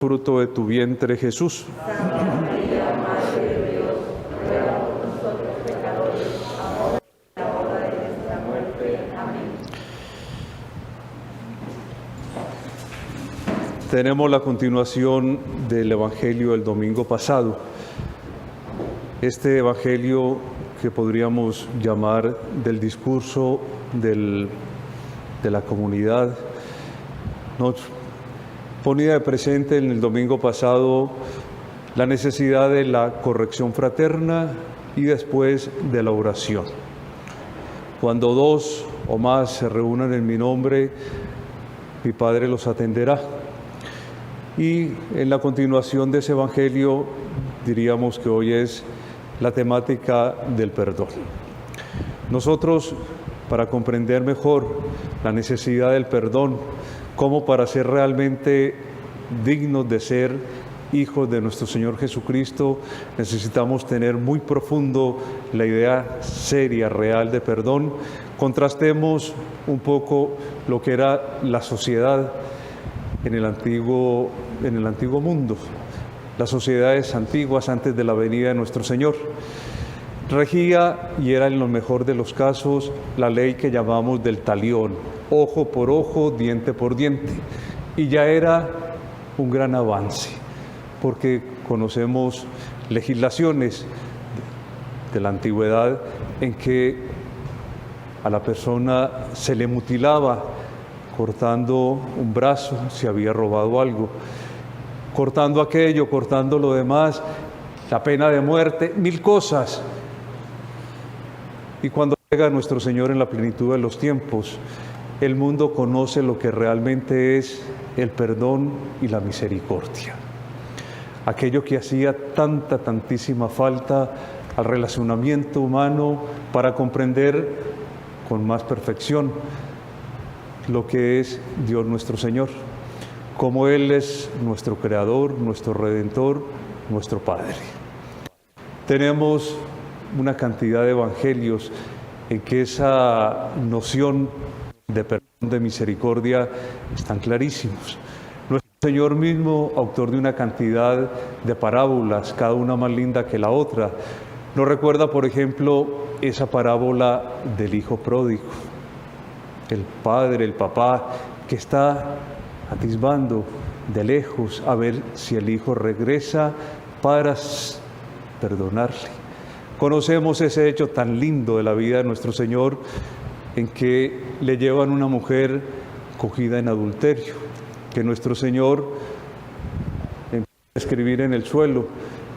fruto de tu vientre, Jesús. Santa María, Madre de Dios, ruega por nosotros pecadores, ahora y en la hora de nuestra muerte. Amén. Tenemos la continuación del Evangelio del domingo pasado. Este Evangelio que podríamos llamar del discurso de la comunidad, nos ponía de presente en el domingo pasado la necesidad de la corrección fraterna y después de la oración. Cuando dos o más se reúnan en mi nombre, mi Padre los atenderá. Y en la continuación de ese Evangelio diríamos que hoy es la temática del perdón. Nosotros, para comprender mejor la necesidad del perdón, como para ser realmente dignos de ser hijos de nuestro Señor Jesucristo, necesitamos tener muy profundo la idea seria, real de perdón. Contrastemos un poco lo que era la sociedad en el antiguo mundo, las sociedades antiguas antes de la venida de nuestro Señor. Regía, y era en lo mejor de los casos, la ley que llamamos del talión, ojo por ojo, diente por diente. Y ya era un gran avance, porque conocemos legislaciones de la antigüedad en que a la persona se le mutilaba cortando un brazo si había robado algo, cortando aquello, cortando lo demás, la pena de muerte, mil cosas. Y cuando llega nuestro Señor en la plenitud de los tiempos, el mundo conoce lo que realmente es el perdón y la misericordia. Aquello que hacía tantísima falta al relacionamiento humano para comprender con más perfección lo que es Dios nuestro Señor, como Él es nuestro Creador, nuestro Redentor, nuestro Padre. Tenemos una cantidad de evangelios en que esa noción de perdón, de misericordia, están clarísimos. Nuestro Señor mismo, autor de una cantidad de parábolas, cada una más linda que la otra, nos recuerda, por ejemplo, esa parábola del hijo pródigo. El padre, el papá, que está atisbando de lejos a ver si el hijo regresa para perdonarle. Conocemos ese hecho tan lindo de la vida de nuestro Señor, en que le llevan una mujer cogida en adulterio, que nuestro Señor empieza a escribir en el suelo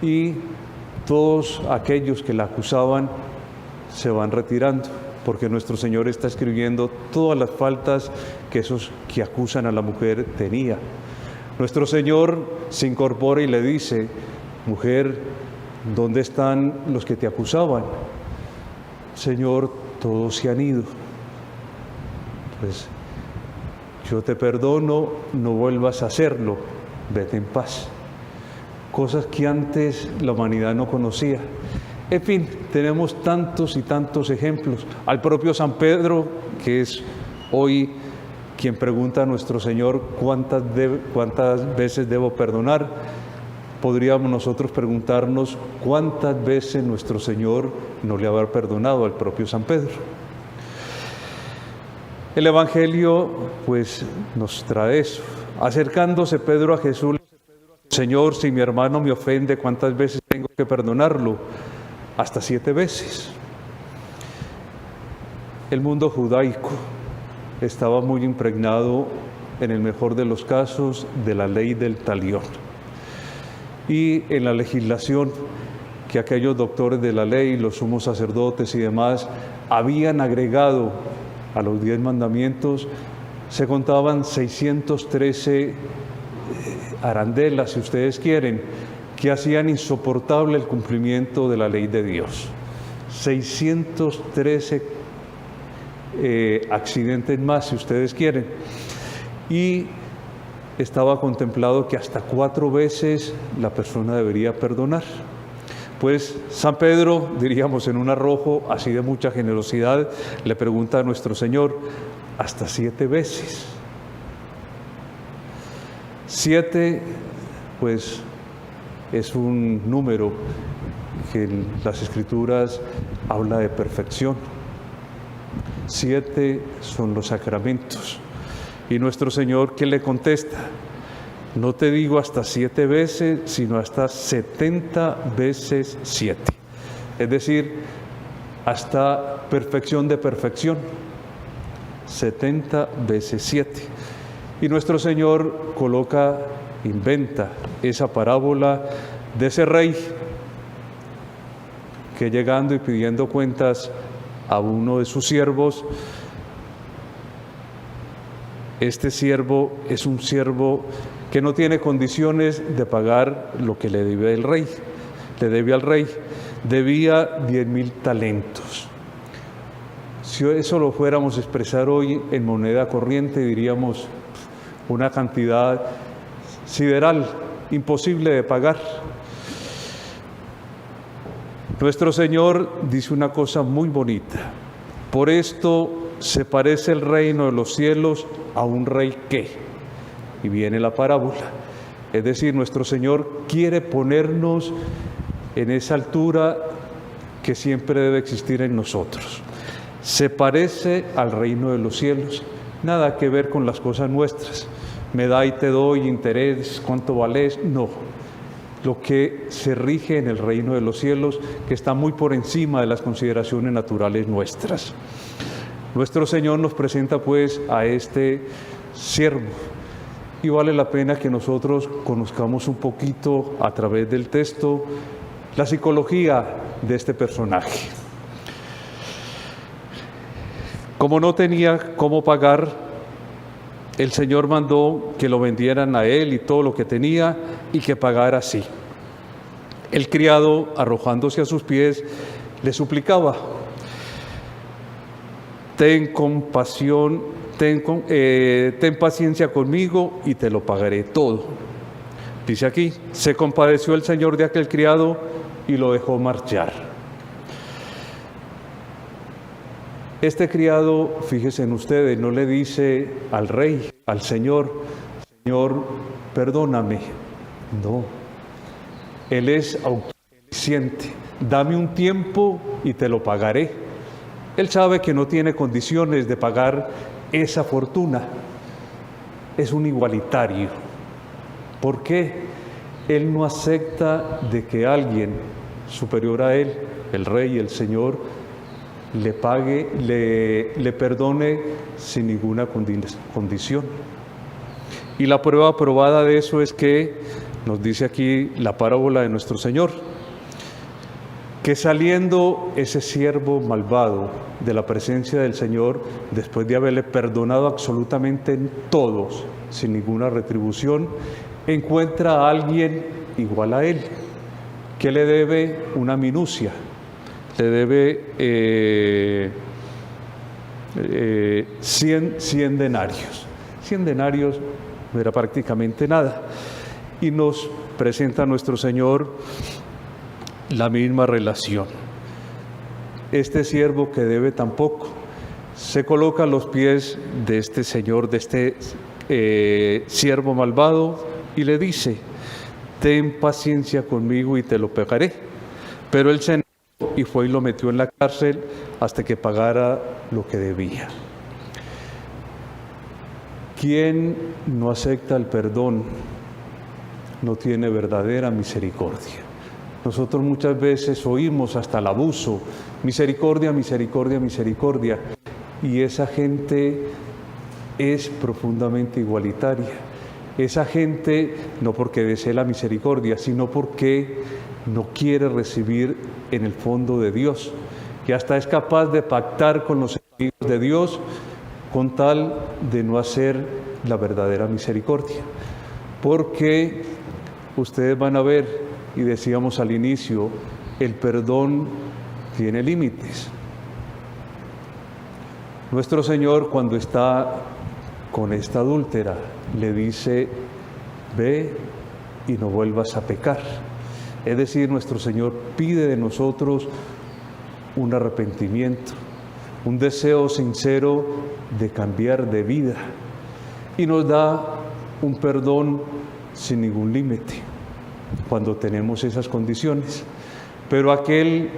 y todos aquellos que la acusaban se van retirando, porque nuestro Señor está escribiendo todas las faltas que esos que acusan a la mujer tenía. Nuestro Señor se incorpora y le dice: mujer, ¿dónde están los que te acusaban? Señor, todos se han ido. Pues yo te perdono, no vuelvas a hacerlo, vete en paz. Cosas que antes la humanidad no conocía. En fin, tenemos tantos y tantos ejemplos. Al propio San Pedro, que es hoy quien pregunta a nuestro Señor cuántas veces debo perdonar, podríamos nosotros preguntarnos cuántas veces nuestro Señor no le habrá perdonado al propio San Pedro. El Evangelio, pues, nos trae eso. Acercándose Pedro a Jesús, Señor, si mi hermano me ofende, ¿cuántas veces tengo que perdonarlo? Hasta 7 veces. El mundo judaico estaba muy impregnado, en el mejor de los casos, de la ley del talión. Y en la legislación que aquellos doctores de la ley, los sumos sacerdotes y demás, habían agregado a los 10 mandamientos, se contaban 613 arandelas, si ustedes quieren, que hacían insoportable el cumplimiento de la ley de Dios. 613 accidentes más, si ustedes quieren. Y estaba contemplado que hasta 4 veces la persona debería perdonar. Pues San Pedro, diríamos en un arrojo así de mucha generosidad, le pregunta a nuestro Señor: hasta 7 veces. 7 pues es un número que en las Escrituras habla de perfección. 7 son los sacramentos. Y nuestro Señor, ¿qué le contesta? No te digo hasta 7 veces, sino hasta 70 veces 7. Es decir, hasta perfección de perfección. 70 veces 7. Y nuestro Señor inventa esa parábola de ese rey que llegando y pidiendo cuentas a uno de sus siervos, este siervo es un siervo que no tiene condiciones de pagar lo que le debe al rey. Debía 10.000 talentos. Si eso lo fuéramos a expresar hoy en moneda corriente, diríamos una cantidad sideral, imposible de pagar. Nuestro Señor dice una cosa muy bonita. Por esto se parece el reino de los cielos a un rey que. Y viene la parábola. Es decir, nuestro Señor quiere ponernos en esa altura que siempre debe existir en nosotros. Se parece al reino de los cielos. Nada que ver con las cosas nuestras. Me da y te doy, interés, cuánto vales. No. Lo que se rige en el reino de los cielos, que está muy por encima de las consideraciones naturales nuestras. Nuestro Señor nos presenta pues a este siervo y vale la pena que nosotros conozcamos un poquito a través del texto la psicología de este personaje. Como no tenía cómo pagar, el Señor mandó que lo vendieran a él y todo lo que tenía y que pagara así. El criado, arrojándose a sus pies, le suplicaba: ten compasión, ten paciencia conmigo y te lo pagaré todo. Dice aquí, se compadeció el Señor de aquel criado y lo dejó marchar. Este criado, fíjense en ustedes, no le dice al rey, al Señor, Señor, perdóname. No, él es autosuficiente. Dame un tiempo y te lo pagaré. Él sabe que no tiene condiciones de pagar esa fortuna. Es un igualitario. ¿Por qué? Él no acepta de que alguien superior a él, el rey, el Señor, le pague, le perdone sin ninguna condición. Y la prueba probada de eso es que nos dice aquí la parábola de nuestro Señor, que saliendo ese siervo malvado de la presencia del Señor, después de haberle perdonado absolutamente en todos, sin ninguna retribución, encuentra a alguien igual a él, que le debe una minucia, le debe 100 denarios. 100 denarios no era prácticamente nada. Y nos presenta a nuestro Señor la misma relación. Este siervo que debe tan poco, se coloca a los pies de este señor, de este siervo malvado, y le dice: ten paciencia conmigo y te lo pagaré. Pero él se negó y fue y lo metió en la cárcel hasta que pagara lo que debía. Quien no acepta el perdón no tiene verdadera misericordia. Nosotros muchas veces oímos hasta el abuso: misericordia, misericordia, misericordia. Y esa gente es profundamente igualitaria. Esa gente no porque desee la misericordia, sino porque no quiere recibir en el fondo de Dios, que hasta es capaz de pactar con los enemigos de Dios con tal de no hacer la verdadera misericordia. Porque ustedes van a ver, y decíamos al inicio, el perdón tiene límites. Nuestro Señor, cuando está con esta adúltera, le dice: ve y no vuelvas a pecar. Es decir, nuestro Señor pide de nosotros un arrepentimiento, un deseo sincero de cambiar de vida, y nos da un perdón sin ningún límite. cuando tenemos esas condiciones. Pero aquel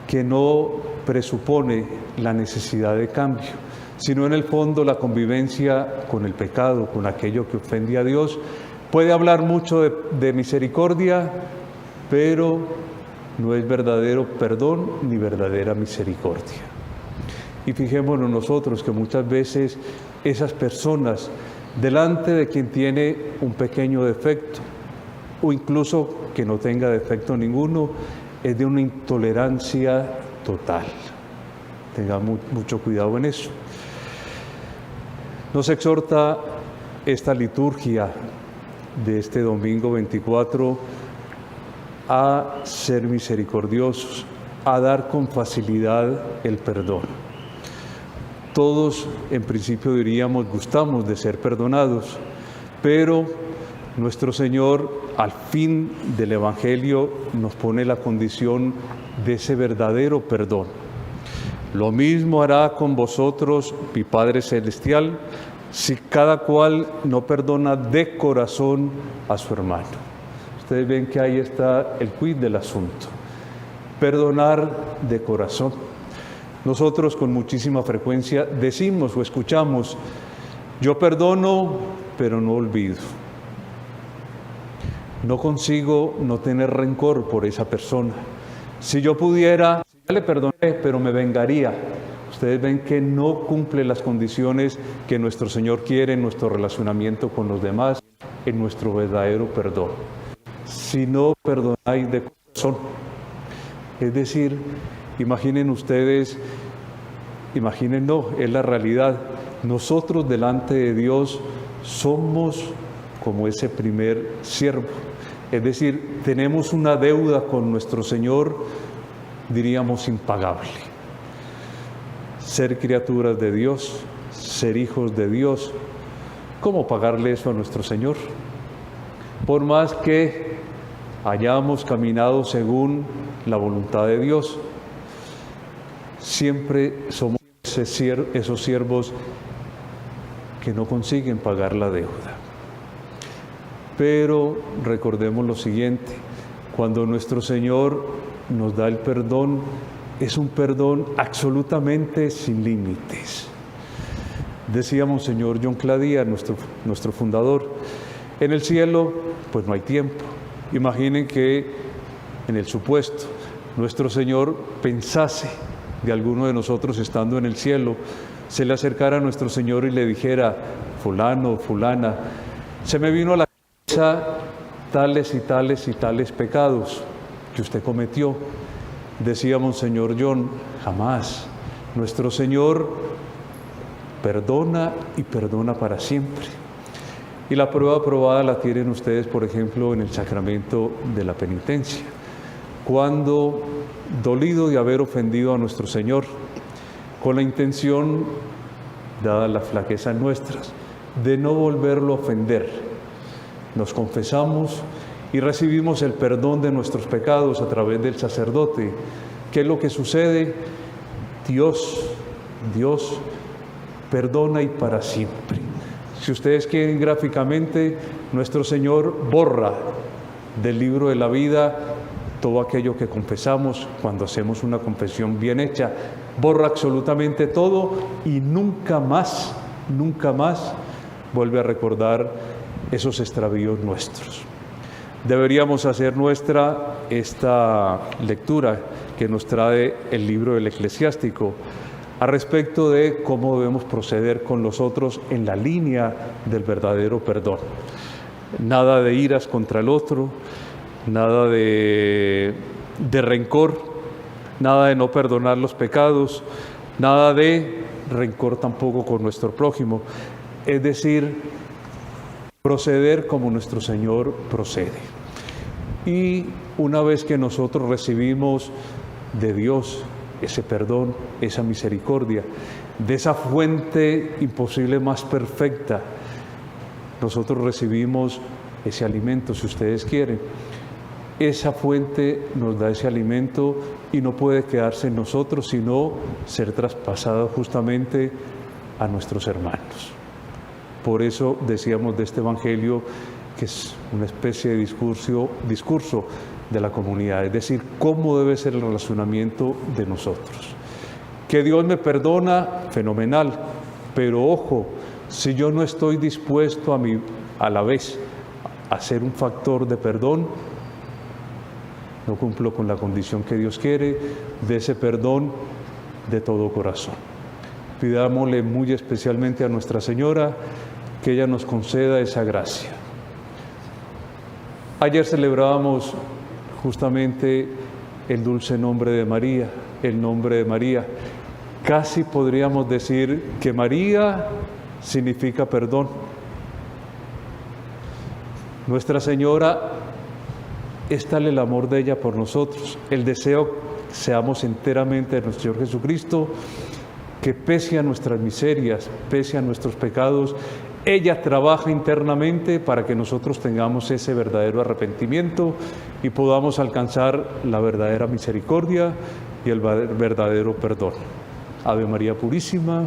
que no presupone la necesidad de cambio, sino en el fondo la convivencia con el pecado, con aquello que ofende a Dios, puede hablar mucho de misericordia, pero no es verdadero perdón ni verdadera misericordia. Y fijémonos nosotros que muchas veces esas personas, delante de quien tiene un pequeño defecto, o incluso que no tenga defecto ninguno, es de una intolerancia total. Tengamos mucho cuidado en eso. Nos exhorta esta liturgia de este domingo 24 a ser misericordiosos, a dar con facilidad el perdón. Todos, en principio diríamos, gustamos de ser perdonados, pero nuestro Señor, al fin del Evangelio, nos pone la condición de ese verdadero perdón. Lo mismo hará con vosotros mi Padre Celestial, si cada cual no perdona de corazón a su hermano. Ustedes ven que ahí está el quid del asunto. Perdonar de corazón. Nosotros con muchísima frecuencia decimos o escuchamos, yo perdono, pero no olvido. No consigo no tener rencor por esa persona. Si yo pudiera, ya le perdoné, pero me vengaría. Ustedes ven que no cumple las condiciones que nuestro Señor quiere en nuestro relacionamiento con los demás, en nuestro verdadero perdón. Si no perdonáis de corazón, es decir, imaginen ustedes, no, es la realidad. Nosotros delante de Dios somos como ese primer siervo. Es decir, tenemos una deuda con nuestro Señor, diríamos, impagable. Ser criaturas de Dios, ser hijos de Dios, ¿cómo pagarle eso a nuestro Señor? Por más que hayamos caminado según la voluntad de Dios, siempre somos esos siervos que no consiguen pagar la deuda. Pero recordemos lo siguiente, cuando nuestro Señor nos da el perdón, es un perdón absolutamente sin límites. Decía Monseñor John Cladía, nuestro fundador, en el cielo pues no hay tiempo. Imaginen que en el supuesto nuestro Señor pensase de alguno de nosotros estando en el cielo, se le acercara a nuestro Señor y le dijera, fulano, fulana, se me vino a la cabeza tales y tales y tales pecados que usted cometió. Decía Monseñor John, jamás. Nuestro Señor perdona y perdona para siempre. Y la prueba probada la tienen ustedes, por ejemplo, en el sacramento de la penitencia. Cuando, dolido de haber ofendido a nuestro Señor, con la intención, dada las flaquezas nuestras, de no volverlo a ofender, nos confesamos y recibimos el perdón de nuestros pecados a través del sacerdote. ¿Qué es lo que sucede? Dios perdona y para siempre. Si ustedes quieren gráficamente, nuestro Señor borra del libro de la vida todo aquello que confesamos cuando hacemos una confesión bien hecha. Borra absolutamente todo y nunca más vuelve a recordar esos extravíos nuestros. Deberíamos hacer nuestra esta lectura que nos trae el libro del Eclesiástico a respecto de cómo debemos proceder con los otros en la línea del verdadero perdón. Nada de iras contra el otro, nada de rencor, nada de no perdonar los pecados, nada de rencor tampoco con nuestro prójimo. Es decir, proceder como nuestro Señor procede. Y una vez que nosotros recibimos de Dios ese perdón, esa misericordia, de esa fuente imposible más perfecta, nosotros recibimos ese alimento, si ustedes quieren. Esa fuente nos da ese alimento y no puede quedarse en nosotros, sino ser traspasado justamente a nuestros hermanos. Por eso decíamos de este Evangelio que es una especie de discurso de la comunidad, es decir, cómo debe ser el relacionamiento de nosotros. Que Dios me perdona, fenomenal, pero ojo, si yo no estoy dispuesto a la vez a ser un factor de perdón, no cumplo con la condición que Dios quiere de ese perdón de todo corazón. Pidámosle muy especialmente a Nuestra Señora que ella nos conceda esa gracia. Ayer celebrábamos justamente el dulce nombre de María, el nombre de María. Casi podríamos decir que María significa perdón. Nuestra Señora es tal el amor de ella por nosotros, el deseo que seamos enteramente de nuestro Señor Jesucristo, que pese a nuestras miserias, pese a nuestros pecados, ella trabaja internamente para que nosotros tengamos ese verdadero arrepentimiento y podamos alcanzar la verdadera misericordia y el verdadero perdón. Ave María Purísima.